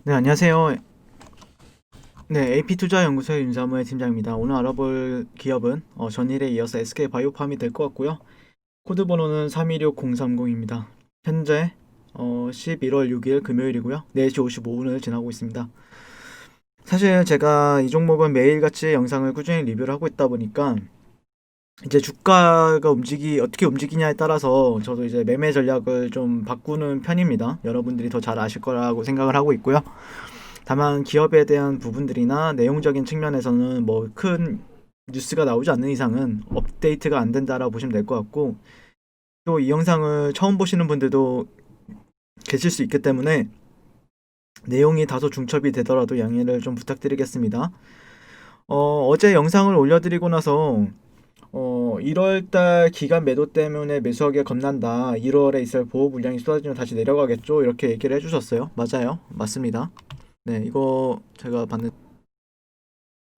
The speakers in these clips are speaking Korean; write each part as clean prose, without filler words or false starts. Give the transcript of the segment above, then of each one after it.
네, 안녕하세요. 네, AP투자연구소의 윤사무의 팀장입니다. 오늘 알아볼 기업은 전일에 이어서 SK바이오팜이 될 것 같고요. 코드 번호는 326030입니다. 현재 11월 6일 금요일이고요. 4시 55분을 지나고 있습니다. 사실 제가 이 종목은 매일같이 영상을 꾸준히 리뷰를 하고 있다 보니까 이제 주가가 어떻게 움직이냐에 따라서 저도 이제 매매 전략을 좀 바꾸는 편입니다. 여러분들이 더 잘 아실 거라고 생각을 하고 있고요. 다만 기업에 대한 부분들이나 내용적인 측면에서는 뭐 큰 뉴스가 나오지 않는 이상은 업데이트가 안 된다라고 보시면 될 것 같고, 또 이 영상을 처음 보시는 분들도 계실 수 있기 때문에 내용이 다소 중첩이 되더라도 양해를 좀 부탁드리겠습니다. 어제 영상을 올려드리고 나서 1월달 기간 매도 때문에 매수하기가 겁난다. 1월에 있을 보호 물량이 쏟아지면 다시 내려가겠죠. 이렇게 얘기를 해주셨어요. 맞아요. 맞습니다. 네, 이거 제가 봤는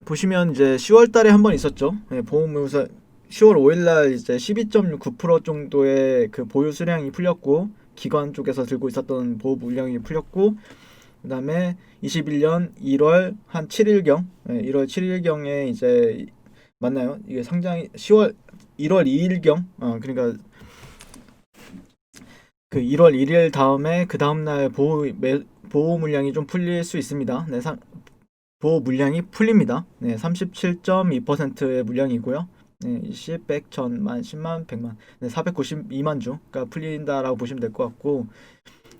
보시면 이제 10월 달에 한 번 있었죠. 네, 보험회사 10월 5일 날 이제 12.9% 정도의 그 보유 수량이 풀렸고, 기관 쪽에서 들고 있었던 보호 물량이 풀렸고, 그다음에 21년 1월 한 7일경, 1월 7일경에 이제 맞나요? 이게 상장이 10월 1월 2일경, 그러니까 그 1월 1일 다음에 그 다음 날 보호 물량이 좀 풀릴 수 있습니다. 네, 보호 물량이 풀립니다. 네, 37.2%의 물량이고요. 네, 10, 100, 1000만, 10만, 100만, 네, 492만 주가 풀린다라고 보시면 될 것 같고,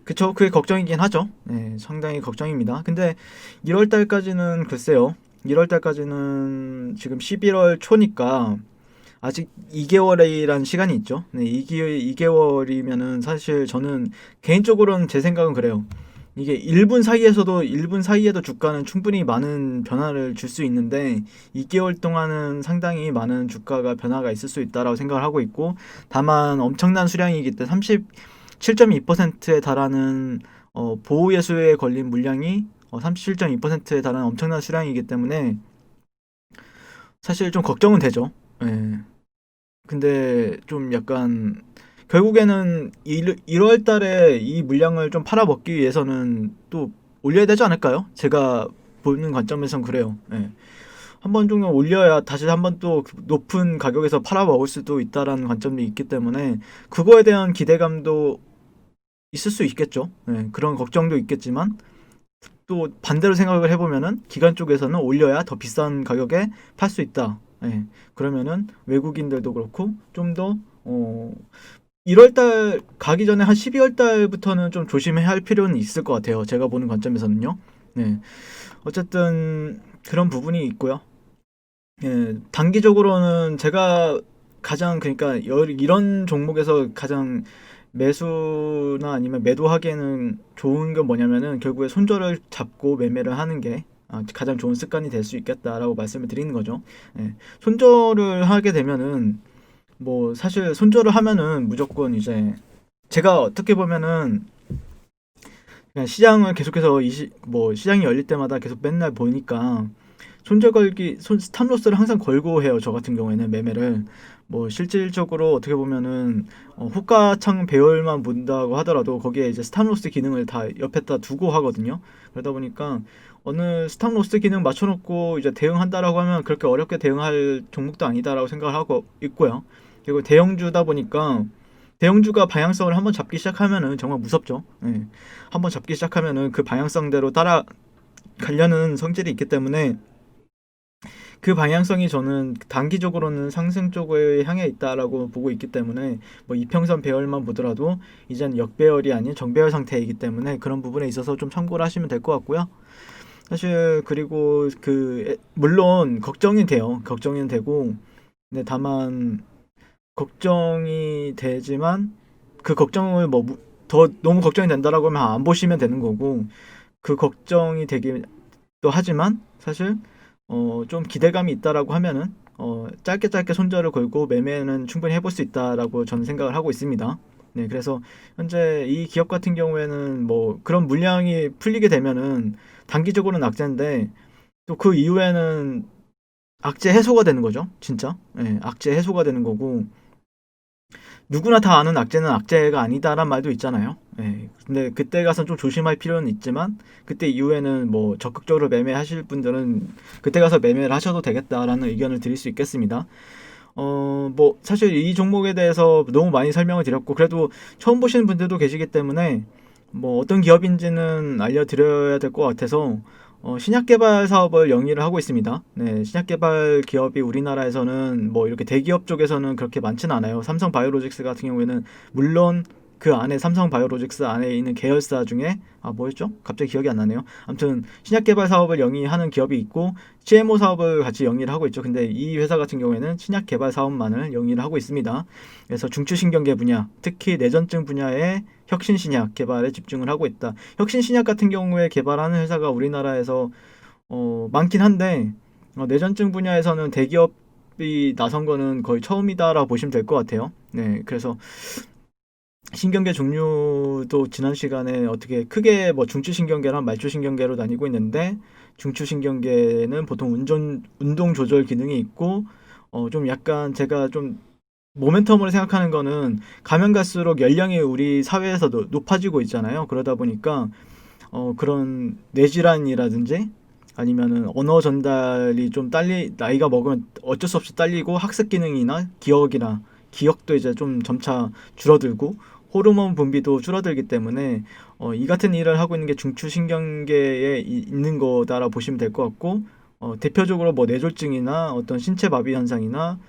그쵸, 그게 걱정이긴 하죠. 네, 상당히 걱정입니다. 근데 1월 달까지는 글쎄요. 1월 달까지는 지금 11월 초니까 아직 2개월이란 시간이 있죠. 네, 2개월이면은 사실 저는 개인적으로는 제 생각은 그래요. 이게 1분 사이에도 주가는 충분히 많은 변화를 줄 수 있는데 2개월 동안은 상당히 많은 주가가 변화가 있을 수 있다라고 생각을 하고 있고, 다만 엄청난 수량이기 때문에 37.2%에 달하는 보호 예수에 걸린 물량이 37.2%에 달하는 엄청난 수량이기 때문에 사실 좀 걱정은 되죠. 예. 근데 좀 약간 결국에는 1월 달에 이 물량을 좀 팔아먹기 위해서는 또 올려야 되지 않을까요? 제가 보는 관점에선 그래요. 예. 한 번 정도 올려야 다시 한 번 또 높은 가격에서 팔아먹을 수도 있다라는 관점도 있기 때문에 그거에 대한 기대감도 있을 수 있겠죠. 예. 그런 걱정도 있겠지만 또 반대로 생각을 해보면은 기관 쪽에서는 올려야 더 비싼 가격에 팔 수 있다. 예. 그러면은 외국인들도 그렇고 좀 더 1월 달 가기 전에 한 12월 달부터는 좀 조심해야 할 필요는 있을 것 같아요. 제가 보는 관점에서는요. 네. 어쨌든 그런 부분이 있고요. 예, 단기적으로는 제가 가장 그러니까 이런 종목에서 가장 매수나 아니면 매도하기에는 좋은 건 뭐냐면은 결국에 손절을 잡고 매매를 하는 게 가장 좋은 습관이 될 수 있겠다라고 말씀을 드리는 거죠. 예, 손절을 하게 되면은 뭐 사실 손절을 하면은 무조건 이제 제가 어떻게 보면은 그냥 시장을 계속해서 뭐 시장이 열릴 때마다 계속 맨날 보니까 스탑로스를 항상 걸고 해요. 저 같은 경우에는 매매를 뭐 실질적으로 어떻게 보면은 호가창 배열만 본다고 하더라도 거기에 이제 스탑로스 기능을 다 옆에다 두고 하거든요. 그러다 보니까 어느 스탑로스 기능 맞춰놓고 이제 대응한다라고 하면 그렇게 어렵게 대응할 종목도 아니다라고 생각을 하고 있고요. 그리고 대형주다 보니까 대형주가 방향성을 한번 잡기 시작하면은 정말 무섭죠. 예. 한번 잡기 시작하면은 그 방향성대로 따라 가려는 성질이 있기 때문에 그 방향성이 저는 단기적으로는 상승 쪽을 향해 있다라고 보고 있기 때문에 뭐 이평선 배열만 보더라도 이젠 역배열이 아닌 정배열 상태이기 때문에 그런 부분에 있어서 좀 참고를 하시면 될 것 같고요. 사실 그리고 물론 걱정이 돼요. 걱정이 되고, 근데 다만 걱정이 되지만 그 걱정을 뭐 더 너무 걱정이 된다라고 하면 안 보시면 되는 거고, 그 걱정이 되기도 하지만 사실 좀 기대감이 있다라고 하면은 짧게 짧게 손절을 걸고 매매는 충분히 해볼 수 있다라고 저는 생각을 하고 있습니다. 네, 그래서 현재 이 기업 같은 경우에는 뭐 그런 물량이 풀리게 되면은 단기적으로는 악재인데 또 그 이후에는 악재 해소가 되는 거죠, 진짜. 네, 악재 해소가 되는 거고 누구나 다 아는 악재는 악재가 아니다란 말도 있잖아요. 예. 근데 그때 가서 좀 조심할 필요는 있지만 그때 이후에는 뭐 적극적으로 매매하실 분들은 그때 가서 매매를 하셔도 되겠다라는 의견을 드릴 수 있겠습니다. 뭐 사실 이 종목에 대해서 너무 많이 설명을 드렸고 그래도 처음 보시는 분들도 계시기 때문에 뭐 어떤 기업인지는 알려드려야 될 것 같아서 신약 개발 사업을 영위를 하고 있습니다. 네, 신약 개발 기업이 우리나라에서는 뭐 이렇게 대기업 쪽에서는 그렇게 많지는 않아요. 삼성 바이오로직스 같은 경우에는 물론 그 안에 삼성 바이오로직스 안에 있는 계열사 중에 뭐였죠? 갑자기 기억이 안 나네요. 아무튼 신약 개발 사업을 영위하는 기업이 있고 CMO 사업을 같이 영위를 하고 있죠. 근데 이 회사 같은 경우에는 신약 개발 사업만을 영위를 하고 있습니다. 그래서 중추신경계 분야, 특히 뇌전증 분야의 혁신 신약 개발에 집중을 하고 있다. 혁신 신약 같은 경우에 개발하는 회사가 우리나라에서 많긴 한데 뇌전증 분야에서는 대기업이 나선 거는 거의 처음이다라고 보시면 될 것 같아요. 네, 그래서 신경계 종류도 지난 시간에 어떻게 크게 뭐 중추신경계랑 말초신경계로 나뉘고 있는데 중추신경계는 보통 운동 조절 기능이 있고 좀 약간 제가 좀 모멘텀으로 생각하는 거는 가면 갈수록 연령이 우리 사회에서 높아지고 있잖아요. 그러다 보니까 그런 뇌질환이라든지 아니면은 언어 전달이 좀 나이가 먹으면 어쩔 수 없이 딸리고 학습 기능이나 기억도 이제 좀 점차 줄어들고 호르몬 분비도 줄어들기 때문에 이 같은 일을 하고 있는 게 중추신경계에 있는 거다라고 보시면 될 것 같고 대표적으로 뭐 뇌졸중이나 어떤 신체 마비 현상이나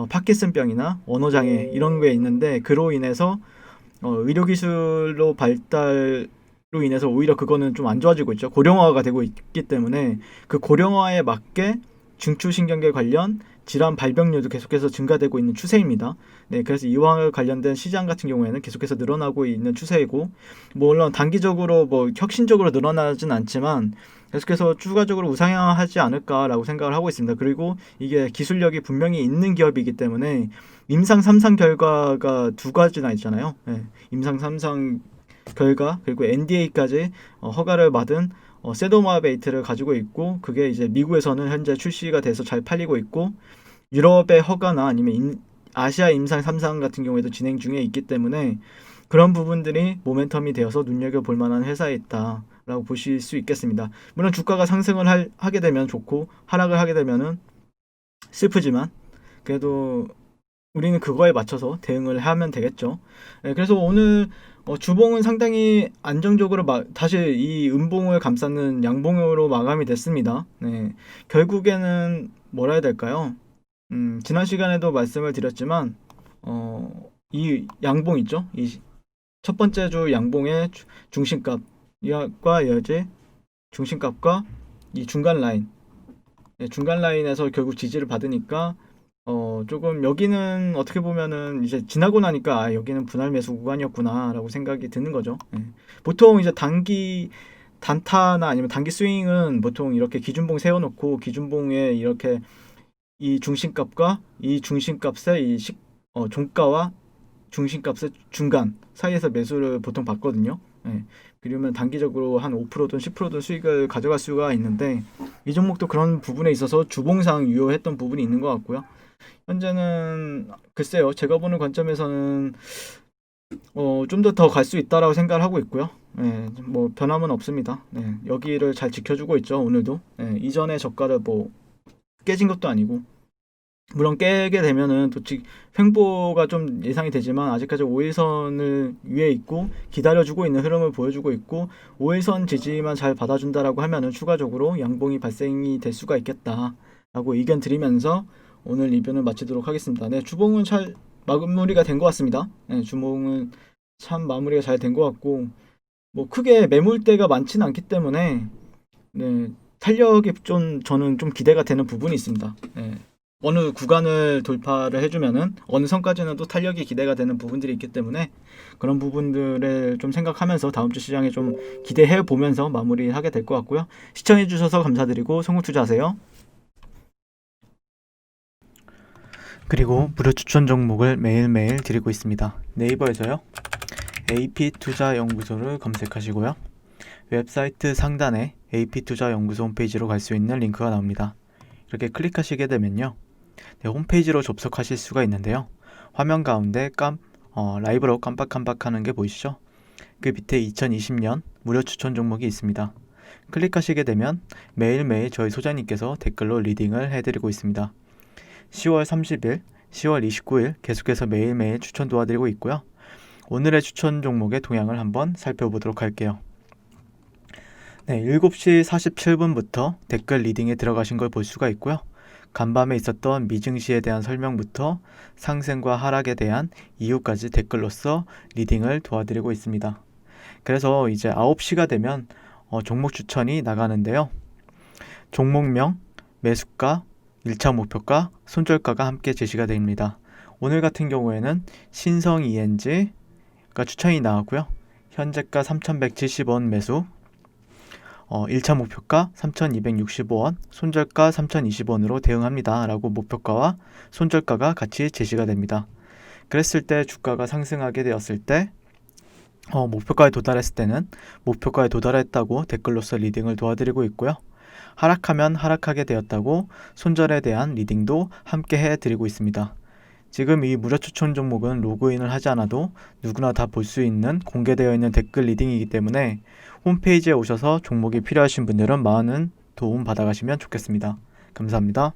파킨슨병이나 언어장애 이런 게 있는데 그로 인해서 의료기술로 발달로 인해서 오히려 그거는 좀 안 좋아지고 있죠. 고령화가 되고 있기 때문에 그 고령화에 맞게 중추신경계 관련 질환 발병률도 계속해서 증가되고 있는 추세입니다. 네, 그래서 이와 관련된 시장 같은 경우에는 계속해서 늘어나고 있는 추세이고, 물론 단기적으로 뭐 혁신적으로 늘어나진 않지만 계속해서 추가적으로 우상향하지 않을까라고 생각을 하고 있습니다. 그리고 이게 기술력이 분명히 있는 기업이기 때문에 임상 3상 결과가 두 가지나 있잖아요. 네, 임상 3상 결과 그리고 NDA까지 허가를 받은 세도마베이트를 가지고 있고 그게 이제 미국에서는 현재 출시가 돼서 잘 팔리고 있고 유럽의 허가나 아니면 아시아 임상 3상 같은 경우에도 진행 중에 있기 때문에 그런 부분들이 모멘텀이 되어서 눈여겨볼 만한 회사에 있다라고 보실 수 있겠습니다. 물론 주가가 상승을 하게 되면 좋고 하락을 하게 되면은 슬프지만 그래도 우리는 그거에 맞춰서 대응을 하면 되겠죠. 네, 그래서 오늘 주봉은 상당히 안정적으로 다시 이 음봉을 감싸는 양봉으로 마감이 됐습니다. 네, 결국에는 뭐라 해야 될까요? 지난 시간에도 말씀을 드렸지만 이 양봉 있죠? 이 첫 번째 주 양봉의 중심값과 여제 중심값과 이 중간 라인, 네, 중간 라인에서 결국 지지를 받으니까 조금 여기는 어떻게 보면은 이제 지나고 나니까 여기는 분할 매수 구간이었구나라고 생각이 드는 거죠. 예. 보통 이제 단기 단타나 아니면 단기 스윙은 보통 이렇게 기준봉 세워놓고 기준봉에 이렇게 이 중심값과 이 중심값의 종가와 중심값의 중간 사이에서 매수를 보통 받거든요. 예. 그러면 단기적으로 한 5%든 10%든 수익을 가져갈 수가 있는데 이 종목도 그런 부분에 있어서 주봉상 유효했던 부분이 있는 것 같고요. 현재는 글쎄요. 제가 보는 관점에서는 좀 더 갈 수 있다라고 생각을 하고 있고요. 예, 뭐 변함은 없습니다. 네, 여기를 잘 지켜주고 있죠. 오늘도. 예, 이전의 저가를 뭐 깨진 것도 아니고 물론 깨게 되면은 또 횡보가 좀 예상이 되지만 아직까지 5일선을 위에 있고 기다려주고 있는 흐름을 보여주고 있고 5일선 지지만 잘 받아준다라고 하면은 추가적으로 양봉이 발생이 될 수가 있겠다라고 의견 드리면서 오늘 리뷰는 마치도록 하겠습니다. 네, 주봉은 잘 마무리가 된 것 같습니다. 네, 주봉은 참 마무리가 잘 된 것 같고 뭐 크게 매물대가 많지는 않기 때문에 네, 탄력이 좀 저는 좀 기대가 되는 부분이 있습니다. 네. 어느 구간을 돌파를 해주면은 어느 선까지는 또 탄력이 기대가 되는 부분들이 있기 때문에 그런 부분들을 좀 생각하면서 다음 주 시장에 좀 기대해 보면서 마무리하게 될 것 같고요. 시청해 주셔서 감사드리고 성공 투자하세요. 그리고 무료 추천 종목을 매일매일 드리고 있습니다. 네이버에서요. AP투자연구소를 검색하시고요. 웹사이트 상단에 AP투자연구소 홈페이지로 갈 수 있는 링크가 나옵니다. 이렇게 클릭하시게 되면요. 네, 홈페이지로 접속하실 수가 있는데요. 화면 가운데 라이브로 깜빡깜빡하는 게 보이시죠? 그 밑에 2020년 무료 추천 종목이 있습니다. 클릭하시게 되면 매일매일 저희 소장님께서 댓글로 리딩을 해드리고 있습니다. 10월 30일, 10월 29일 계속해서 매일매일 추천 도와드리고 있고요. 오늘의 추천 종목의 동향을 한번 살펴보도록 할게요. 네, 7시 47분부터 댓글 리딩에 들어가신 걸 볼 수가 있고요. 간밤에 있었던 미증시에 대한 설명부터 상승과 하락에 대한 이유까지 댓글로서 리딩을 도와드리고 있습니다. 그래서 이제 9시가 되면 종목 추천이 나가는데요. 종목명, 매수가, 1차 목표가, 손절가가 함께 제시가 됩니다. 오늘 같은 경우에는 신성 ENG가 추천이 나왔고요. 현재가 3,170원 매수, 1차 목표가 3,265원, 손절가 3,020원으로 대응합니다 라고 목표가와 손절가가 같이 제시가 됩니다. 그랬을 때 주가가 상승하게 되었을 때 목표가에 도달했을 때는 목표가에 도달했다고 댓글로서 리딩을 도와드리고 있고요. 하락하면 하락하게 되었다고 손절에 대한 리딩도 함께 해드리고 있습니다. 지금 이 무료 추천 종목은 로그인을 하지 않아도 누구나 다 볼 수 있는 공개되어 있는 댓글 리딩이기 때문에 홈페이지에 오셔서 종목이 필요하신 분들은 많은 도움 받아가시면 좋겠습니다. 감사합니다.